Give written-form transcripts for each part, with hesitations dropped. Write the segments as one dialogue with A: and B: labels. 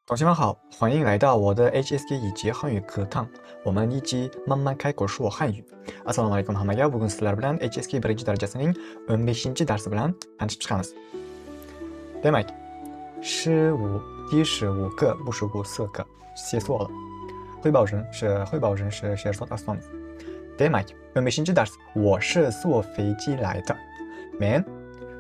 A: 同学们好，欢迎来到我的 HSK 以及汉语课堂。我们一起慢慢开口说汉语。Assalomu alaykum hammaga. Bugun sizlar bilan HSK birinchi darajasining 15-darsi bilan tanishib chiqamiz. Demak, 15第15个不是54个，写错了。汇报人是Sherzod Aslonov。Demak, 15-dars. 我是坐飞机来的。Men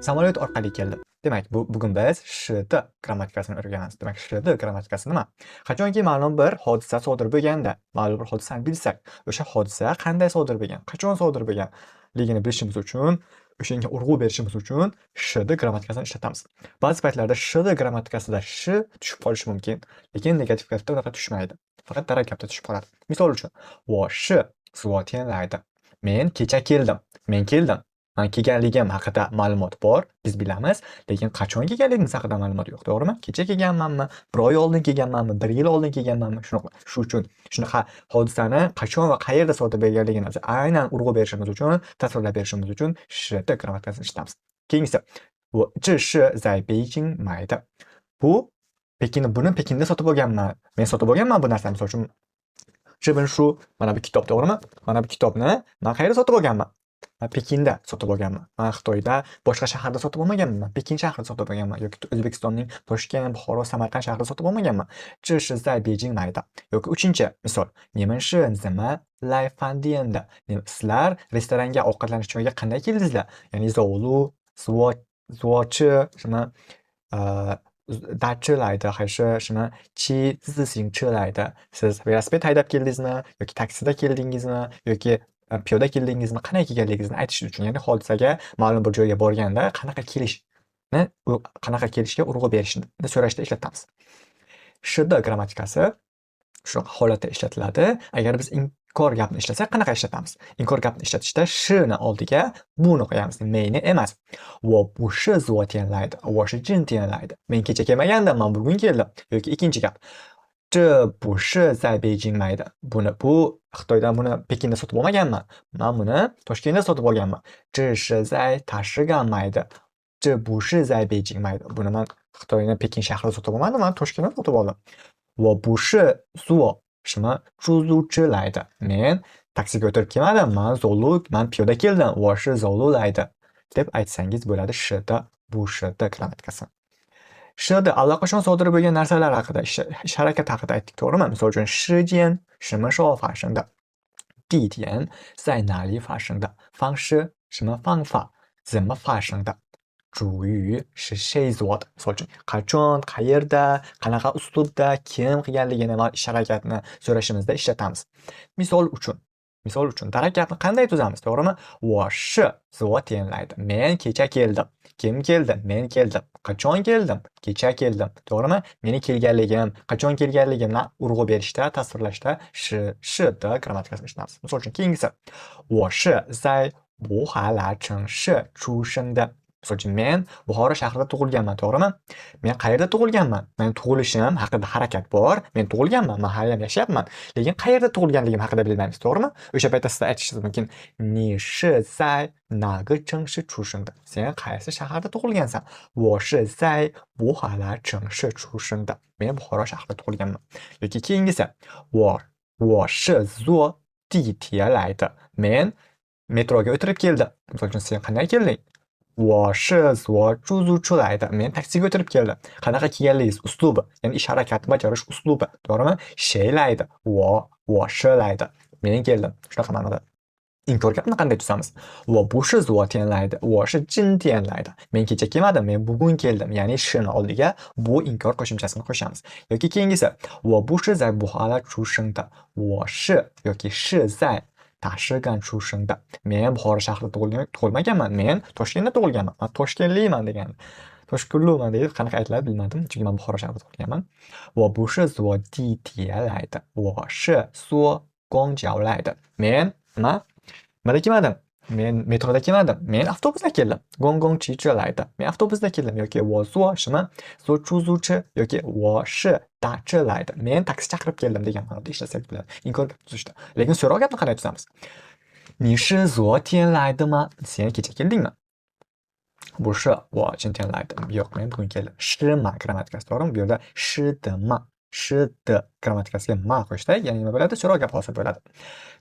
A: samolyot orqali keldim. Demak, bugun biz shda grammatikasini o'rganamiz. Demak, shda grammatikasi nima? Qachonki ma'lum bir hodisa sodir bo'lganda, ma'lum bir hodisani bilsak, o'sha hodisa qanday sodir bo'lgan, qachon sodir bo'lganligini bilishimiz uchun, o'shanga urg'u berishimiz uchun shda grammatikasini ishlatamiz. Ba'zi paytlarda shda grammatikasida sh tushib qolishi mumkin, lekin negativ gapda unaqa tushmaydi. Faqat darak gapda tushib qoladi. Misol uchun, 我是昨天来的. Men kecha keldim. Men keldim. Men kelganligim haqida ma'lumot bor, biz bilamiz, lekin qachon kelganligimiz haqida ma'lumot yo'q, to'g'rimi? Kecha kelganmanmi, bir oy oldin kelganmanmi, bir yil oldin kelganmanmi, shunaqa. Shu uchun shunaqa hodisani qachon va qayerda sodir bo'lganligini aynan urg'u berishimiz uchun, tasvirlab berishimiz uchun shda grammatikasini ishlatamiz. Keyingisi, 我这是在北京买的. Bu buni Pekinda sotib olganman. Men sotib olganman bu narsani. Misol uchun, 这本书 mana bu kitob, to'g'rimi? Mana bu kitobni men qayerda sotib olganman? Pekinda sotib olganman. Men Xitoyda boshqa shaharda sotib olmaganman. Pekin shahrida sotib olganman yoki O'zbekistonning Toshkent, Buxoro, Samarqand shahrida sotib olmaganman. 这是在北京买的. Yoki 3-chi misol, 你们是怎么来饭店的? Sizlar restoranga ovqatlanish joyiga qanday keldingizlar? Ya'ni zovlu, 坐车什么打车来的还是什么骑自行车来的? Siz velosiped haydab keldingizmi yoki taksida keldingizmi yoki piyoda keldingizmi, qanday kelganligingizni aytish uchun, ya'ni hodisaga ma'lum bir joyga borganda qanaqa kelishga urg'u berishni so'rashda ishlatamiz. Shda grammatikasi shunaqa holatda ishlatiladi. Agar biz inkor gapni ishlasak, qanaqa ishlatamiz? Inkor gapni ishlatishda shni oldiga buni qo'yamiz, meni emas. 我不是昨天来的，我是今天来的. Men kecha kelmagandim, men bugun keldim. Yoki ikkinchi gap, 这不是在北京买的. Bu Xitoydan buni Pekinda sotib olmaganman. Men buni Toshkentda sotib olganman. 这是在塔什干买的. 这不是在北京买的. Buni men Xitoyni Pekin shahrida sotib olmadim, men Toshkentda sotib oldim. 我不是坐什么出租车来的. Men taksiga o'tirib kelmadim, men piyoda keldim. 我是走路来的. deb aytsangiz bo'ladi shda, bu shda grammatikasi. Shda allaqachon sodir bo'lgan narsalar haqida, ish harakat haqida aytdik, to'g'rimi? Misol uchun, 时间什么时候发生的? 地点在哪里发生的? 方式什么方法怎么发生的? 主语是谁做的? Misol uchun, qachon, qayerda, qanaqa uslubda, kim qilganligini va ish harakatni so'rashimizda ishlatamiz. Misol uchun darak gapni qanday tuzamiz, to'g'rimi? 我是昨天来的. Men kecha keldim. Kim keldi? Men keldim. Qachon keldim? Kecha keldim. To'g'rimi? Meni kelganligim, qachon kelganligimni urg'u berishda, tasvirlashda shda grammatikasini ishlatamiz. Misol uchun, keyingisi, 我是在武汉城市出生的. Misol uchun, men Buxoro shahrida tug'ilganman, to'g'rimi? Men qayerda tug'ilganman? Men tug'ilishim haqida harakat bor. Men tug'ilganman, men hali ham yashayapman. Lekin qayerda tug'ilganligim haqida bilmaymiz, to'g'rimi? O'sha paytda siz aytishingiz mumkin, 你是在哪个城市出生的? Sen qaysi shaharda tug'ilgansan? 我是在武汉城市出生的. Men Buxoro shahrida tug'ilganman. Yoki keyingisi, 我是坐地铁来的. Men metroga o'tirib keldim. Misol uchun, sen qanday kelding? 我是坐出租车来的. Men taksiga o'tirib keldim. Qanaqa kelganligingiz, uslubi, ya'ni ish harakatni bajarish uslubi, to'g'rimi? 谁来的? 我是来的. Men keldim. Shunaqa ma'noda. Inkor gapni qanday tuzamiz? 我不是昨天来的, 我是今天来的. Men kecha kelmadim, men bugun keldim. Ya'ni shni oldiga bu inkor qo'shimchasini qo'shamiz. Yoki keyingisi, 我不是在武汉出生的, 我是 yoki 是在塔什干出生的. Men Buxoro shahrida tug'ilmaganman, men Toshkentda tug'ilganman. Men Toshkentliman degan. Toshkentliman deb qanaqa aytiladi bilmadim, chunki men Buxoro shahrida tug'ilganman. 我不是坐地铁来的, 我是坐公交来的. Men nimada kelmadim? Men metroda kelmadim. Men avtobusda keldim. 公共汽车来的. Men avtobusda keldim. Yoki 我坐什么? 坐出租车 yoki 我是打车来的. Men taksi chaqirib keldim degan ma'noda ishlasak bo'ladi. Inkor gap tuzishda. Lekin so'roq gapni qanday tuzamiz? 你是昨天来的吗? Sen kecha keldingmi? 不是我今天来的. Yo'q, men bugun keldim. 是吗 grammatikasi, to'g'rimi? Bu yerda 是的吗是的grammatikasiga ma qo'shsak, ya'ni nima bo'ladi? So'roq gap hosil bo'ladi.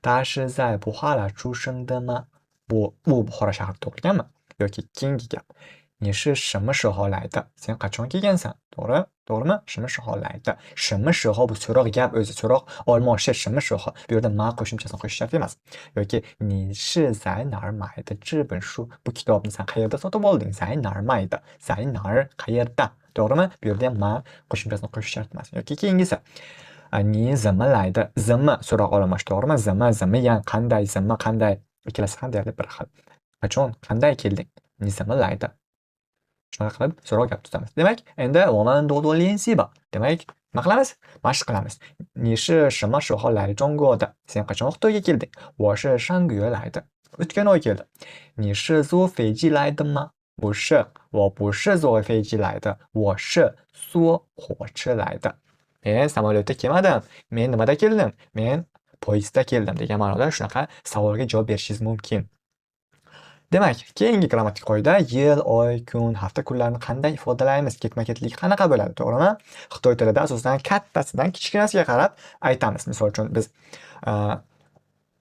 A: 他是在布哈拉出生的吗? Bu Buxoro shahrida tug'ilganmi? Yoki keyingi gap. 你是什么时候来的? Sen qachon kelgansan? To'g'rimi? 什么时候来的? 什么时候 bu so'roq gap o'zi, so'roq olmoqchi 什么时候? Bu yerda ma qo'shimchasini qo'shish shart emas. Yoki 你是在哪儿买的这本书? Bu kitobni sen qayerda sotib olding? 在哪儿买的? 在哪儿 qayerda? To'g'rimi? Bu yerda ham ma qo'shimchasini qo'shish shart emas. Yoki keyingisi. 你怎么来的? 怎么 so'roq olmoqchi, to'g'rimi? 怎么样 qanday, 怎么 qanday? Ikkalasi ham deyarli bir xil. Qachon, qanday kelding? 你怎么来的? Shunaqa qilib so'roq gap tutamiz. Demak, endi 我们多多练习吧. Demak, nima qilamiz? Mashq qilamiz. 你是什么时候来中国的? Sen qachon Xitoyga kelding? 我是上个月来的. O'tgan oy keldim. 你是坐飞机来的吗? 不是，我不是坐飞机来的，我是坐火车来的。Men samolyotda kelmadim. Men nimada keldim? Men poyezdda keldim degan ma'noda shunaqa savolga javob berishingiz mumkin. Demak, keyingi grammatik qoida yil, oy, kun, hafta kunlarini qanday ifodalaymiz? Ketma-ketligi qanaqa bo'ladi, to'g'rimi? Xitoy tilida asosan kattasidan kichkinasiga qarab aytamiz. Misol uchun biz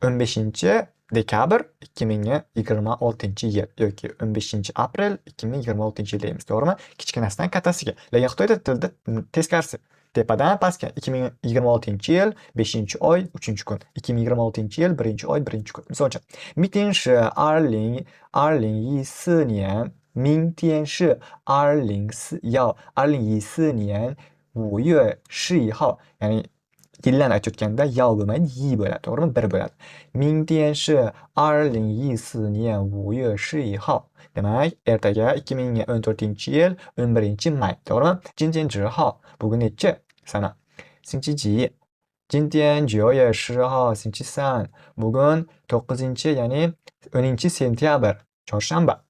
A: 15-dekabr 2026-yil yoki 15-aprel 2026-yil deymiz, to'g'rimi? Kichkinasidan kattasiga. Lekin Xitoy tilida teskarisi. Tepadan pastga 2026-yil 5-oy 3-kun, 2026-yil 1-oy 1-kun. Misol uchun, 明天是2014年，明天是2014年5月11号. Ya'ni yillarni aytayotganda yao bo'lmaydi, yi bo'ladi, to'g'rimi? Bir bo'ladi. 明天是2014年5月11号. Demak, ertaga 2014-yil 11-may, to'g'rimi? 今天几号? Bugun nechi sana? 星期几? 今天9月10号 星期三. Bugun 9, ya'ni 10 sentyabr, chorshanba.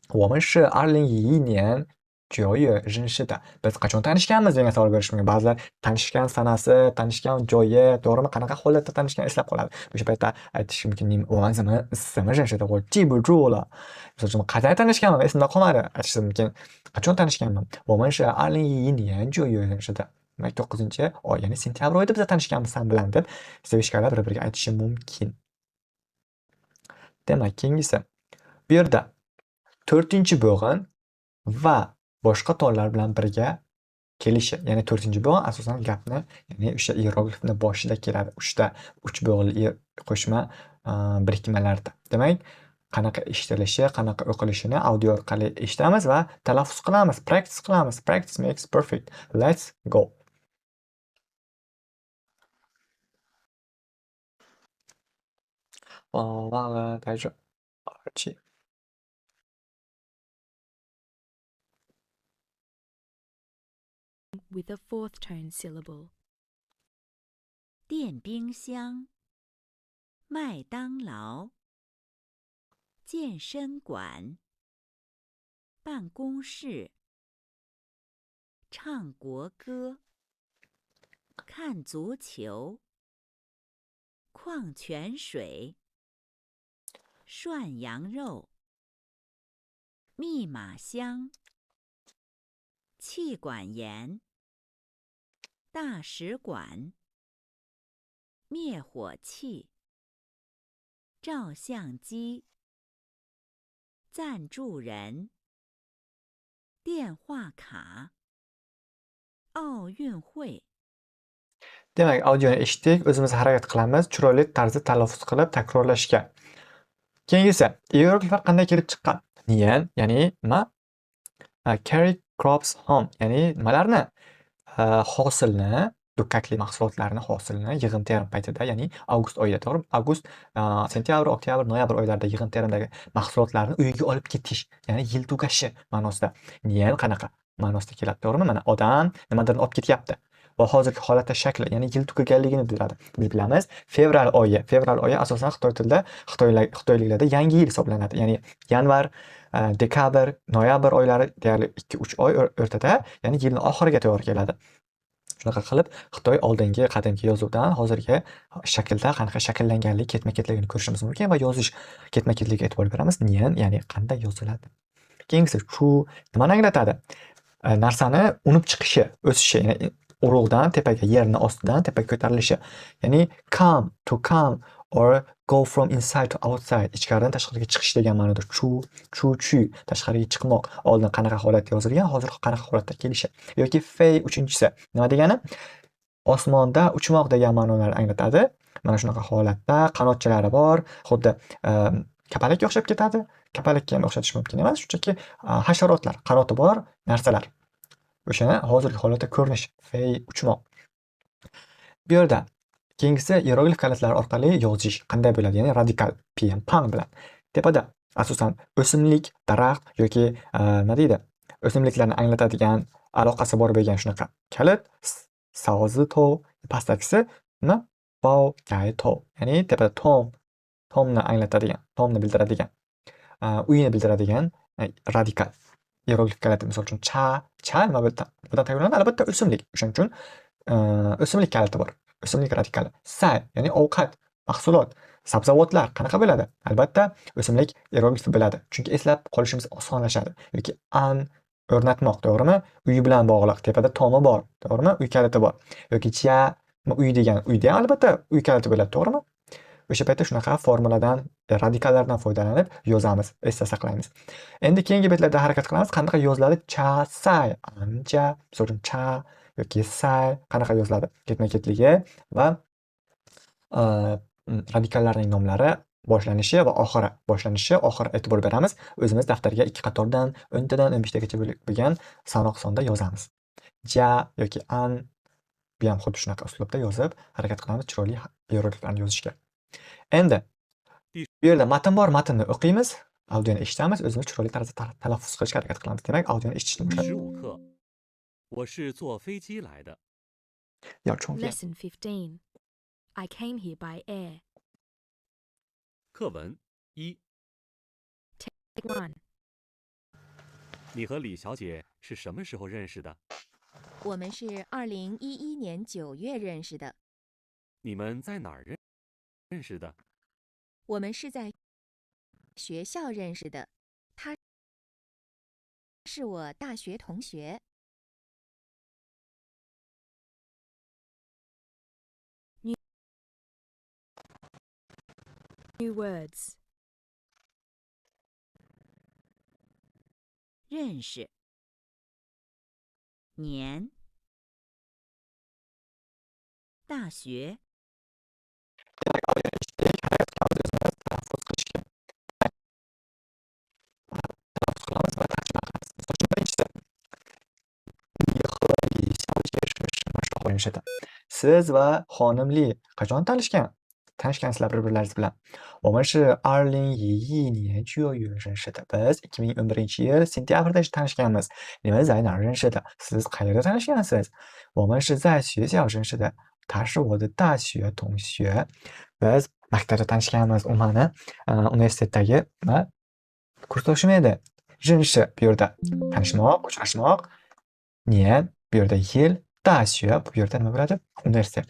A: 我们是2011年9月认识的. Biz qachon tanishganmiz degan savol berish mumkin. Ba'zilar tanishgan sanasi, tanishgan joyi, to'g'rimi? Qanaqa holatda tanishgan eslab qoladi. O'sha paytda aytish mumkin, 我们怎么认识的? 我记不住了. Misol uchun, qanday tanishganman? Esimda qolmadi. Aytish mumkin. Qachon tanishganman? 我们是2011年9月认识的. Demak, 9-oy, ya'ni sentyabr oyida biz tanishganmiz sen bilan deb sevishganlar bir-biriga aytishi mumkin. Demak, keyingisi. Bu yerda 4-bo'g'in va boshqa tonlar bilan birga kelishi. Ya'ni 4-bo'g'in asosan gapni, ya'ni o'sha hieroglifni boshida keladi. 3 bo'g'inli qo'shma birikmalarda. Demak, qanaqa eshitilishi, qanaqa o'qilishini audio orqali eshitamiz va talaffuz qilamiz, practice qilamiz. Practice makes perfect. Let's go.忘了带着耳机。
B: With a fourth tone syllable. 电冰箱、麦当劳、健身馆、办公室、唱国歌、看足球、矿泉水、涮羊肉、密码箱、气管炎、大使馆、灭火器、照相机、赞助人、电话卡、奥运会。
A: Demak, audioni eshitdik, o'zimiz harakat qilamiz, chiroyli tarzda talaffuz qilib takrorlashga. Keyingisi, hierogliflar qanday kelib chiqqan? Niyan, ya'ni nima? Carry crops home, ya'ni nimalarni? Hosilni, dukkakli mahsulotlarni hosilni yig'im-terim paytida, ya'ni avgust oyida, to'g'rimi? Avgust, sentyabr, oktyabr, noyabr oylarida yig'im-terimdagi mahsulotlarni uyiga olib ketish, ya'ni yil tugashi ma'nosida. Niyan qanaqa ma'nosida keladi, to'g'rimi? Mana odam nimadirni olib ketyapti. Va hozirgi holatda shakli, ya'ni yil tugaganligini biladi. Biz bilamiz, fevral oyi asosan Xitoy tilida, xitoyliklarda yangi yil hisoblanadi. Ya'ni yanvar, dekabr, noyabr oylari deyarli 2-3 oy o'rtada, ya'ni yilning oxiriga to'g'ri keladi. Shunaqa qilib, Xitoy oldingi qadimgi yozuvdan hozirgi shaklda qanaqa shakllanganligi, ketma-ketligini ko'rishimiz mumkin va yozish ketma-ketligiga e'tibor beramiz. Niyan, ya'ni qanday yoziladi. Keyingisi, shu nimani anglatadi? Narsani unib chiqishi, o'sishi, ya'ni urug'dan tepaga, yerni ostidan tepaga ko'tarilishi. Ya'ni come, to come or go from inside to outside. Ichkaridan tashqariga chiqish degan ma'noda. Chu, tashqariga chiqmoq. Oldin qanaqa holatda yozilgan, hozir qanaqa holatda kelishi. Yoki fey uchinchisi. Nima degani? Osmonda uchmoq degan ma'nolarni anglatadi. Mana shunaqa holatda qanotchalari bor, xuddi kapalakka o'xshab ketadi. Kapalakka ham o'xshatish mumkin emas, shunchaki hasharotlar, qanoti bor narsalar. O'shani hozirgi holatda ko'rinish, fey uchmoq. Bu yerda keyingisi hieroglif kalitlari orqali yozish qanday bo'ladi? Ya'ni radikal pang bilan. Tepada asosan o'simlik, daraxt yoki nima deydi? O'simliklarni anglatadigan aloqasi bor bo'lgan shunaqa kalit saozi to, pastdagisi nima? Bao gai to. Ya'ni tepada tomni anglatadigan, tomni bildiradigan, uyni bildiradigan radikal hieroglif kaliti. Misol uchun cha nima bilan tayyorlanadi? Albatta o'simlik. O'shaning uchun o'simlik kaliti bor. O'simlik radikali. Say, ya'ni ovqat, mahsulot, sabzavotlar qanaqa bo'ladi? Albatta o'simlik hieroglifi bo'ladi. Chunki eslab qolishimiz osonlashadi. Yoki an o'rnatmoq, to'g'rimi? Uy bilan bog'liq, tepada tomi bor, to'g'rimi? Uy kaliti bor. Yoki cha, uy degan, uyda ham albatta uy kaliti bo'ladi, to'g'rimi? O'sha paytda shunaqa formuladan, radikallardan foydalanib yozamiz, esda saqlaymiz. Endi keyingi betlarda harakat qilamiz. Qanaqa yoziladi? Cha, say, anja, misol uchun cha yoki say qanaqa yoziladi? Ketma-ketligi va radikallarning nomlari boshlanishi va oxiri. Oxiri e'tibor beramiz. O'zimiz daftarga 2 qatordan 10 tadan 15 tagacha bo'lgan sanoq sonda yozamiz. Ja yoki an bu ham xuddi shunaqa uslubda yozib harakat qilamiz chiroyli hierogliflarni yozishga. Endi bu yerda matn bor, matnni o'qiymiz, audioni eshitamiz, o'zimiz chiroyli tarzda talaffuz qilishga harakat qilamiz. Demak, audioni eshitishni boshlaymiz.
C: 15课，我是坐飞机来的。
A: 要重复。
D: Lesson 15. I came here by air.
C: 课文一，
D: Take 1.
C: 你和李小姐是什么时候认识的？
E: 我们是2011年9月认识的，
C: 你们在哪儿认识的？
E: 我们是在学校认识的，他是我大学同学。
D: New words.
B: 认识，年，大学，
A: Siz va xonimli qachon tanishgan? Tanishgansizlar bir-birlaringiz bilan. 我们是2011年9月认识的. Biz 2011yil sentyabrda tanishganmiz. 你们在哪儿认识的? Siz qayerda tanishgansiz? 我们是在学校认识的. 他是我的大学同学. Biz maktabda tanishganmiz. U mani universitetdagi kursdoshim edi. 认识 bu yerda tanishmoq, uchrashmoq. 年 bu yerda yil, 大学 bu yerda nima bo'ladi? Universitet.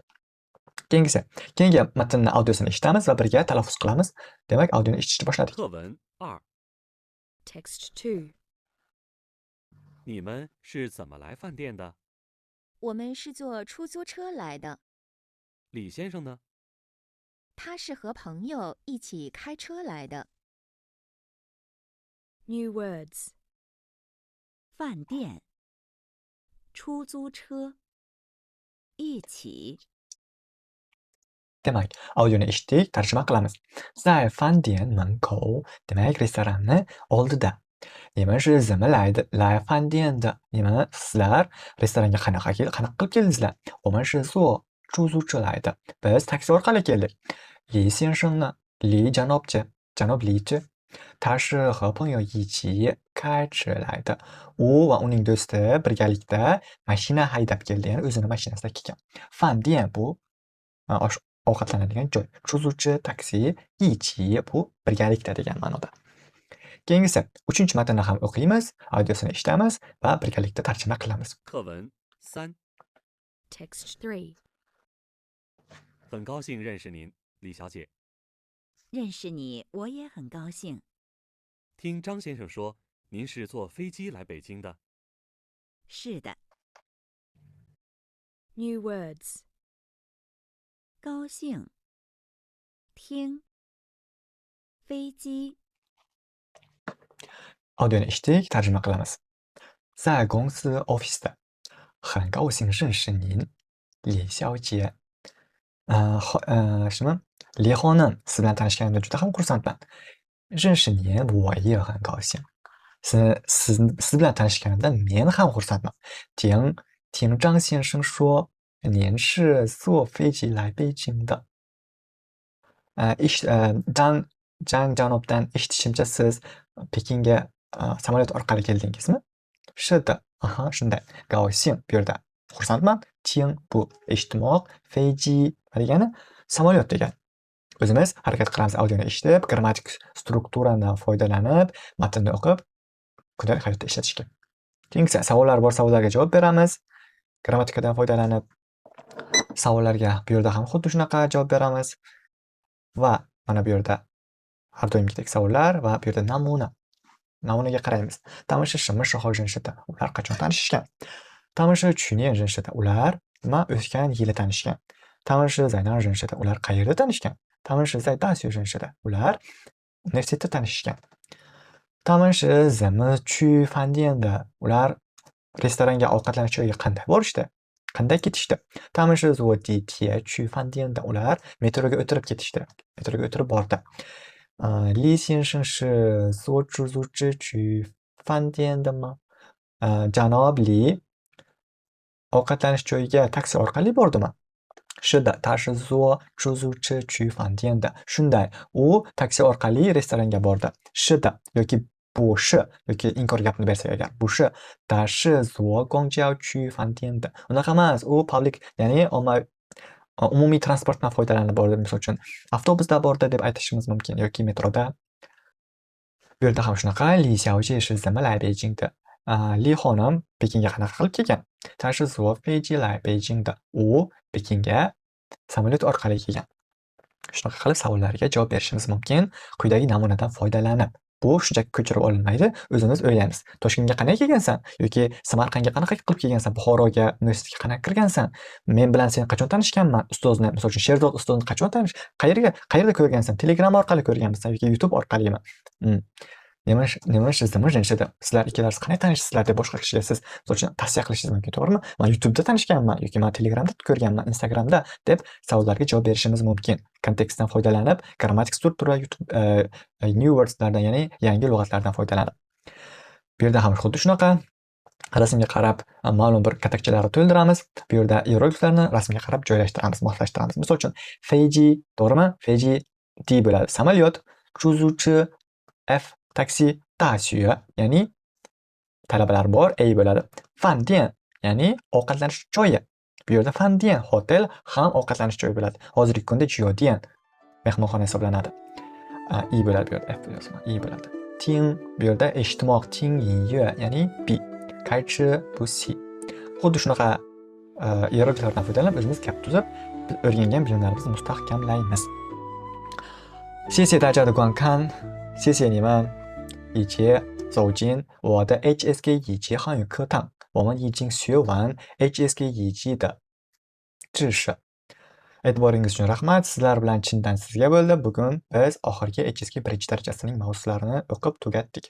A: Keyingi matnni audiosini eshitamiz va birga talaffuz qilamiz. Demak, audioni eshitishni boshladik.
C: 课文二，
D: Text 2.
C: 你们是怎么来饭店的？
E: 我们是坐出租车来的，
C: 李先生呢？
E: 他是和朋友一起开车来的。
D: New words.
B: 饭店，出租车，一起，
A: Demak, audioni eshitdik, tarjima qilamiz. 在饭店门口 demak, restoranni oldida. 你们是怎么来的? 来饭店的. 你们 sizlar restoranga qanaqa qilib keldingizlar? 我们是坐出租车来的. Biz taksi orqali keldik. 李先生呢? Li janobchi, janob Lichi. 他是和朋友一起开车来的. U va uning do'sti birgalikda mashina haydab keldi, ya'ni o'zini mashinasida kelgan. 饭店 bu ovqatlanadigan joy. 出租车 taksi, 一起 bu birgalikda degan ma'noda. Keyingisi 3-chi matnni ham o'qiymiz, audiosini eshitamiz va birgalikda tarjima qilamiz.
C: 课文三，
D: Text 3.
C: 很高兴认识您，李小姐。
B: 认识你我也很高兴。
C: 听张先生说，您是坐飞机来北京的。
B: 是的，
D: New words.
B: 高兴，听，飞机，
A: Audioni eshitdik, tarjima qilamiz. 在公司 office'da 很高兴认识您，李小姐。什么？李xonim, siz bilan tanishganimda juda ham xursandman. 认识您我也很高兴. siz bilan tanishganimda men ham xursandman. 听张先生说您是坐飞机来北京的. Janobdan eshitishimcha siz Pekinga samolyot orqali keldingizmi? 是的, aha, shunday. 高兴 bu yerda xursandman. 听 bu eshitmoq, 飞机degani samolyot degani. O'zimiz harakat qilamiz audioni eshitib, grammatik strukturadan foydalanib, matnni o'qib, kundalik hayotda ishlatishga. Keyingi savollar bor, savollarga javob beramiz. Grammatikadan foydalanib, savollarga bu yerda ham xuddi shunaqa javob beramiz. Va mana bu yerda har doimgidek savollar va bu yerda namuna. Namunaga qaraymiz. 他们是什么时候认识的? Ular qachon tanishishgan? 他们是去年认识的. Ular nima o'tgan yili tanishgan. 他们是在哪儿认识的? Ular qayerda tanishgan? 他们是在大学认识的. Ular universitetda tanishgan. 他们是怎么去饭店的? Ular restoranga ovqatlanish joyiga qanday borishdi? Qanday ketishdi? 他们是坐地铁去饭店的. Ular metroga o'tirib ketishdi. Metroga o'tirib bordi. 李先生是坐出租车去饭店的吗? Janob Li ovqatlanish joyiga taksi orqali bordimi? 是的, 他是坐出租车去饭店的. Shunday, u taksi orqali restoranga bordi. 是的 yoki 不是 yoki inkor gapni bersak agar 不是 他是坐公交去饭店的. Unaqa emas, u public, ya'ni umumiy transportdan foydalanib bordi. Misol uchun avtobusda bordi deb aytishimiz mumkin yoki metroda. Bu yerda ham shunaqa. Li Xiaojie是怎么来北京的? Li xonim Pekinga qanaqa qilib kelgan? 他是坐飞机来北京的. U Pekinga samolyot orqali kelgan. Shunaqa qilib savollarga javob berishimiz mumkin. Quyidagi namunadan foydalanib. Bu shunchaki ko'chirib olinmaydi. O'zimiz o'ylaymiz. Toshkentga qanday kelgansan? Yoki Samarqandga qanaqa qilib kelgansan? Buxoroga, universitetga qanaqa kirgansan? Men bilan sen qachon tanishganman? Ustozni, misol uchun Sherzod ustozni qachon qayerda ko'rgansan? Telegram orqali ko'rganmisan yoki YouTube orqalimi? 你们是怎么认识的? Sizlar ikkalasi qanday tanishdingizlar deb boshqa kishiga siz misol uchun tavsiya qilishingiz mumkin, to'g'rimi? Men YouTube'da tanishganman yoki men Telegramda ko'rganman, Instagramda deb savollarga javob berishimiz mumkin. Kontekstdan foydalanib, grammatik struktura, new wordslardan, ya'ni yangi lug'atlardan foydalanib. Bu yerda ham xuddi shunaqa. Rasmga qarab ma'lum bir katakchalarni to'ldiramiz. Bu yerda hierogliflarni rasmga qarab joylashtiramiz, moslashtiramiz. Misol uchun Feiji, to'g'rimi? Feiji D bo'ladi. Samolyot, chuzuchi, F taksi, 大学 ya'ni talabalar bor, A bo'ladi. Fandian ya'ni ovqatlanish joyi. Bu yerda Fandian hotel ham ovqatlanish joyi bo'ladi. Hozirgi kunda Jiodian mehmonxona hisoblanadi. I bo'ladi bu yerda, F yozma, I bo'ladi. Ting bu yerda eshitmoq, ting yingyue ya'ni B. 开吃不洗. Xuddi shunaqa hierogliflardan foydalanib o'zimiz gap tuzib, o'rgangan bilimlarimizni mustahkamlaymiz. 谢谢大家的观看，谢谢你们以及走进我的 HSK 乙级汉语课堂，我们已经学完 HSK 乙级的知识。E'tiboringiz uchun rahmat. Sizlar bilan chindan sizga bo'ldi. Bugun biz oxirgi HSK 1 darajasining mavzularini o'qib tugatdik.